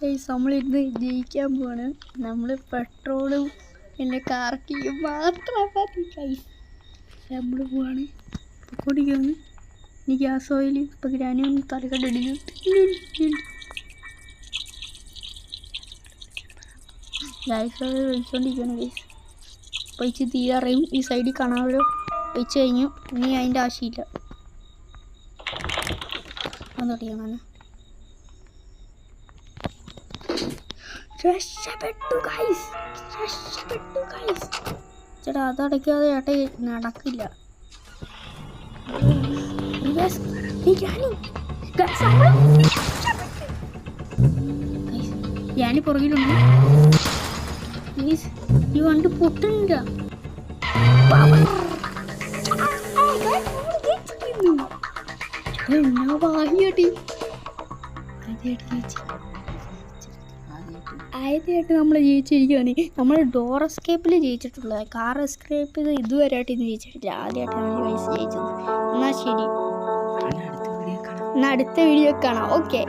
നമ്മളിന്ന് ജയിക്കാൻ പോവാണ്. നമ്മൾ പെട്രോളും പിന്നെ കാർക്കിയും മാത്രം മതി ഗൈസ്. നമ്മൾ പോവാണ് പൊക്കോടിക്കാണ്. ഇനി ഗ്യാസ് ഓയിൽ ഇപ്പം ഗ്രാനും തലക്കടിക്കും. ഗ്യാസ് ഓയിൽ ഒഴിച്ചുകൊണ്ടിരിക്കുകയാണ് ഗൈസ്. ഒഴിച്ച് തീരാറയും ഈ സൈഡിൽ കാണാമല്ലോ. ഒഴിച്ച് കഴിഞ്ഞു. ഇനി അതിൻ്റെ ആവശ്യമില്ല. അതൊട്ടിയാണ് രക്ഷപ്പെട്ടു ഗൈസ്. ചേട്ടാ അതടയ്ക്കാതെ ചേട്ടാ നടക്കില്ല. ഞാന് പുറകിലുണ്ട്. ഈ വണ്ടി പൊട്ടുന്നില്ല. ഭാഗ്യട്ടി ആദ്യമായിട്ട് നമ്മൾ ജയിച്ചിരിക്കുകയാണ്. നമ്മൾ ഡോർ എസ്കേപ്പിൽ ജയിച്ചിട്ടുള്ളത്. കാർ എസ്കേപ്പ് ഇതുവരെയായിട്ട് ഇന്ന് ജയിച്ചിട്ടില്ല. ആദ്യമായിട്ടാണ് ജയിച്ചത്. എന്നാൽ ശരി, എന്നാൽ അടുത്ത വീഡിയോ കാണാം. ഓക്കെ.